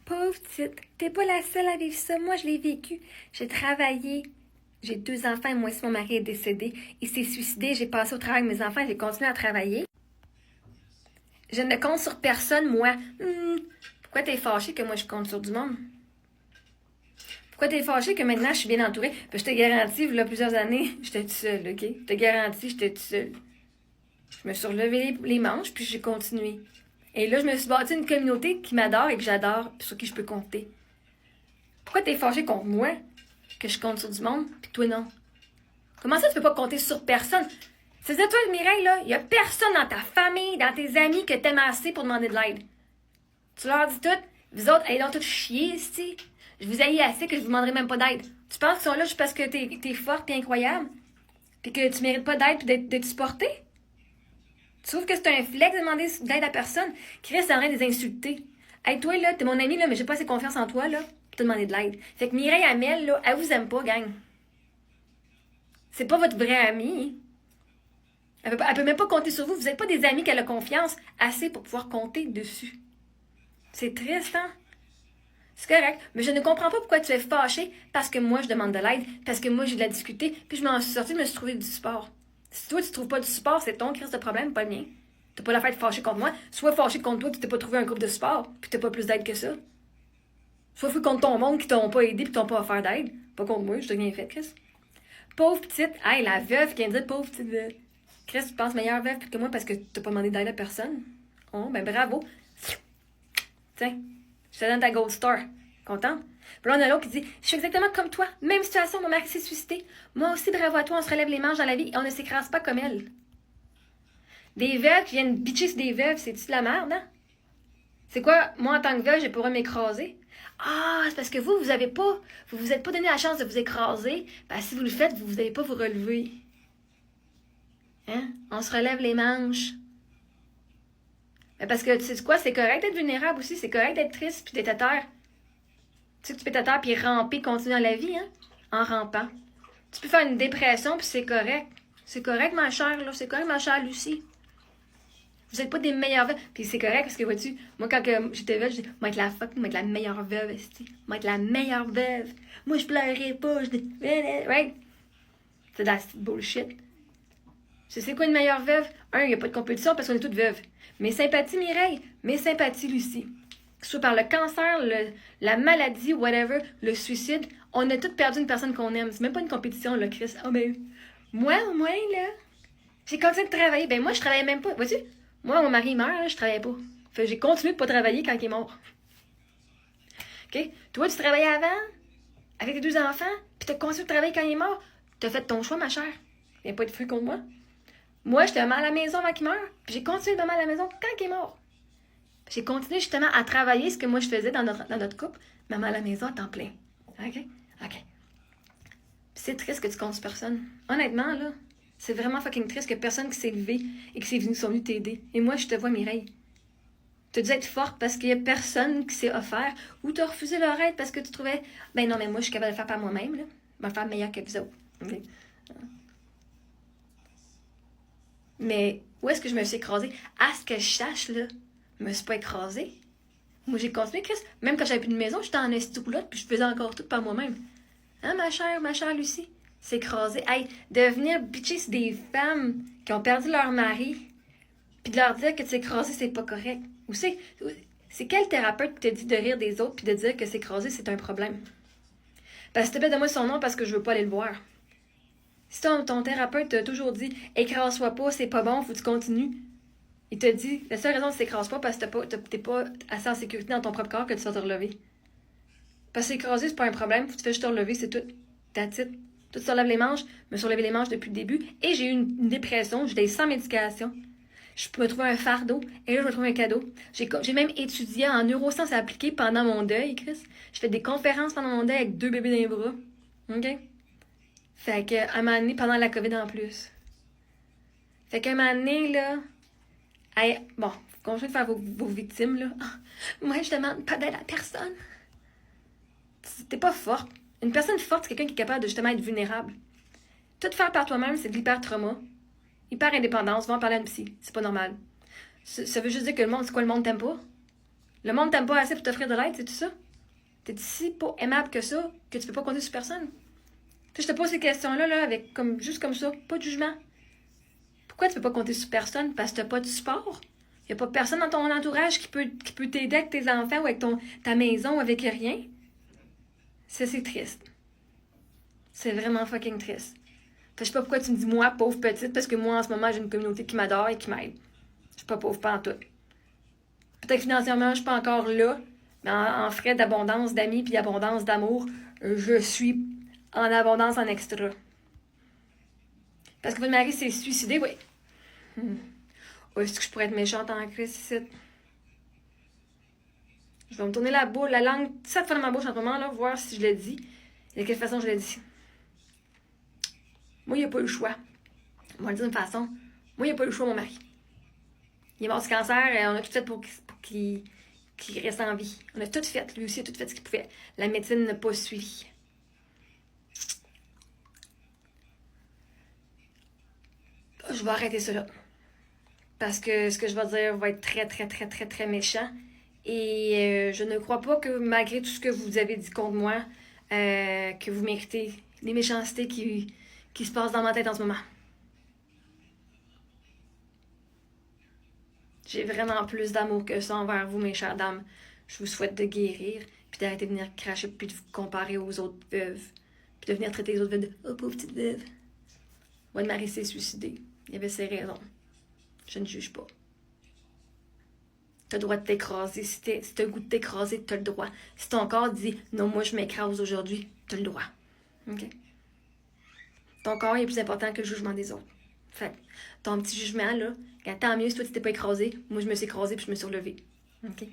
Pauvre petite, t'es pas la seule à vivre ça. Moi, je l'ai vécu. J'ai travaillé. J'ai 2 enfants et moi aussi, mon mari est décédé. Il s'est suicidé. J'ai passé au travail avec mes enfants et j'ai continué à travailler. Je ne compte sur personne, moi. Pourquoi t'es fâché que moi, je compte sur du monde? Pourquoi t'es fâché que maintenant, je suis bien entourée? Puis je te garantis, il y a plusieurs années, j'étais toute seule, OK? Je te garantis, j'étais toute seule. Je me suis relevé les manches, puis j'ai continué. Et là, je me suis bâti une communauté qui m'adore et que j'adore, puis sur qui je peux compter. Pourquoi t'es fâché contre moi? Que je compte sur du monde, puis toi non? Comment ça, tu peux pas compter sur personne? C'est ça, toi, Mireille, là, il y a personne dans ta famille, dans tes amis que t'aimes assez pour demander de l'aide. Tu leur dis tout, vous autres, allez donc tout chier, ici. Je vous haïs assez que je vous demanderai même pas d'aide. Tu penses qu'ils sont là juste parce que t'es forte et incroyable? Puis que tu mérites pas d'aide puis d'être supportée? Tu trouves que c'est un flex de demander d'aide à personne? Chris, ça aurait des insulter. Hey, toi, là, t'es mon ami, là, mais j'ai pas assez confiance en toi, là, pour te demander de l'aide. Fait que Mireille Hamel, là, elle vous aime pas, gang. C'est pas votre vraie amie. Elle peut même pas compter sur vous. Vous êtes pas des amis qu'elle a confiance assez pour pouvoir compter dessus. C'est triste, hein? C'est correct, mais je ne comprends pas pourquoi tu es fâché parce que moi, je demande de l'aide, parce que moi, j'ai de la discuter, puis je m'en suis sortie, je me suis trouvé du support. Si toi, tu trouves pas du support, c'est ton crise de problème, pas le mien. T'as pas l'affaire de fâcher contre moi. Soit fâché contre toi, puis t'as pas trouvé un groupe de support, puis t'as pas plus d'aide que ça. Soit fou contre ton monde qui t'ont pas aidé, puis t'ont pas offert d'aide. Pas contre moi, je t'ai rien fait, Chris. Pauvre petite, hey, la veuve qui vient de dire pauvre petite veuve. Chris, tu penses meilleure veuve que moi parce que t'as pas demandé d'aide à personne? Oh, ben bravo. Tiens, je te donne ta gold star. Contente? Puis là, on a l'autre qui dit je suis exactement comme toi. Même situation, mon mari s'est suicidé. Moi aussi, bravo à toi, on se relève les manches dans la vie et on ne s'écrase pas comme elle. Des veuves qui viennent bitcher sur des veuves, c'est-tu de la merde, hein? C'est quoi, moi en tant que veuve, j'ai pas m'écraser? Ah, c'est parce que vous avez pas, vous vous êtes pas donné la chance de vous écraser. Ben, si vous le faites, vous n'allez pas vous relever. Hein? On se relève les manches. Ben, parce que, tu sais quoi, c'est correct d'être vulnérable aussi, c'est correct d'être triste puis d'être à terre. Tu sais que tu peux être à terre puis ramper, continuer dans la vie, hein? En rampant. Tu peux faire une dépression puis c'est correct. C'est correct, ma chère, là. C'est correct, ma chère Lucie. Vous n'êtes pas des meilleures veuves. Puis c'est correct parce que, vois-tu, moi, quand j'étais veuve, je disais, moi, être la fuck, moi, être la meilleure veuve, esti. Moi, être la meilleure veuve. Moi, je pleurerai pas. Right? C'est de la bullshit. C'est quoi une meilleure veuve? Il n'y a pas de compétition parce qu'on est toutes veuves. Mes sympathies, Mireille. Mes sympathies, Lucie. Que ce soit par le cancer, la maladie, whatever, le suicide, on a toutes perdu une personne qu'on aime. C'est même pas une compétition, là, Chris. Ah, ben, moi, au moins, là, j'ai continué de travailler. Ben, moi, je travaillais même pas. Vois-tu? Moi, mon mari meurt, là, je travaillais pas. Fait que j'ai continué de pas travailler quand il est mort. OK? Toi, tu travaillais avant, avec tes 2 enfants, puis t'as continué de travailler quand il est mort. T'as fait ton choix, ma chère. Viens pas être fru contre moi. Moi, j'étais maman à la maison avant qu'il meure, puis j'ai continué de maman à la maison quand il est mort. J'ai continué justement à travailler ce que moi je faisais dans notre couple, maman à la maison à temps plein. OK? OK. Puis c'est triste que tu comptes sur personne. Honnêtement, là, c'est vraiment fucking triste que personne qui s'est levé et qui sont venus t'aider. Et moi, je te vois, Mireille. Tu as dû être forte parce qu'il y a personne qui s'est offert ou t'as refusé leur aide parce que tu trouvais, ben non, mais moi, je suis capable de le faire par moi-même, là. Je vais le faire meilleur que vous autres. Okay? Mais où est-ce que je me suis écrasée? À ce que je sache, là, je me suis pas écrasée. Moi, j'ai continué, Chris. Même quand j'avais plus de maison, j'étais en esti-roulotte, puis je faisais encore tout par moi-même. Hein, ma chère Lucie? S'écraser. Hey, de venir bitcher sur des femmes qui ont perdu leur mari, puis de leur dire que de s'écraser, c'est pas correct. Ou c'est quel thérapeute qui te dit de rire des autres puis de dire que s'écraser, c'est un problème? Parce que s'il te plaît, donne-moi son nom parce que je veux pas aller le voir. Si ton thérapeute t'a toujours dit « écrase-toi pas, c'est pas bon, faut que tu continues », il te dit « la seule raison que tu t'écrases pas parce que t'es pas assez en sécurité dans ton propre corps que tu vas te relever. » Parce que s'écraser, c'est pas un problème, faut que tu fais juste te relever, c'est tout. That's it. Tout se relève les manches, je me suis relevé les manches depuis le début et j'ai eu une dépression, j'étais sans médication. Je peux me trouver un fardeau et là, je me trouve un cadeau. J'ai même étudié en neurosciences appliquées pendant mon deuil, Chris. J'ai fait des conférences pendant mon deuil avec 2 bébés dans les bras. OK? Fait qu'à un moment donné, pendant la COVID en plus. Fait qu'à un moment donné, là, bon, continuez de faire vos victimes, là. Moi, je demande pas d'aide à personne. T'es pas forte. Une personne forte, c'est quelqu'un qui est capable de justement être vulnérable. Tout faire par toi-même, c'est de l'hyper-trauma. Hyper-indépendance, va en parler à une psy. C'est pas normal. Ça veut juste dire que le monde, c'est quoi le monde t'aime pas? Le monde t'aime pas assez pour t'offrir de l'aide, c'est tout ça? T'es si pas aimable que ça que tu peux pas compter sur personne? Puis je te pose ces questions-là, là, avec juste comme ça, pas de jugement. Pourquoi tu peux pas compter sur personne? Parce que t'as pas de support. Y a pas personne dans ton entourage qui peut t'aider avec tes enfants ou avec ta maison ou avec rien. Ça, c'est triste. C'est vraiment fucking triste. Fait que je sais pas pourquoi tu me dis moi, pauvre petite, parce que moi, en ce moment, j'ai une communauté qui m'adore et qui m'aide. Je suis pas pauvre pantoute. Peut-être que financièrement, je suis pas encore là, mais en frais d'abondance d'amis puis d'abondance d'amour, je suis en abondance en extra. Parce que votre mari s'est suicidé, oui. Est-ce que je pourrais être méchante en crise ici? Je vais me tourner la langue, ça fait dans ma bouche en ce moment, là, voir si je l'ai dit et de quelle façon je l'ai dit. Moi, il n'y a pas eu le choix. Moi, le dire d'une façon. Moi, il n'y a pas eu le choix, mon mari. Il est mort du cancer et on a tout fait pour qu'il reste en vie. On a tout fait. Lui aussi a tout fait ce qu'il pouvait. La médecine n'a pas suivi. Je vais arrêter ça là. Parce que ce que je vais dire va être très, très, très, très, très méchant. Et je ne crois pas que malgré tout ce que vous avez dit contre moi, que vous méritez les méchancetés qui se passent dans ma tête en ce moment. J'ai vraiment plus d'amour que ça envers vous, mes chères dames. Je vous souhaite de guérir, puis d'arrêter de venir cracher, puis de vous comparer aux autres veuves, puis de venir traiter les autres veuves de « Oh, pauvre petite veuve ». Votre mari s'est suicidé. Il avait ses raisons. Je ne juge pas. T'as le droit de t'écraser. Si t'as le goût de t'écraser, t'as le droit. Si ton corps dit « Non, moi, je m'écrase aujourd'hui », t'as le droit. OK? Ton corps est plus important que le jugement des autres. Fait ton petit jugement, là, tant mieux si toi, tu t'es pas écrasé. Moi, je me suis écrasée puis je me suis relevée. OK?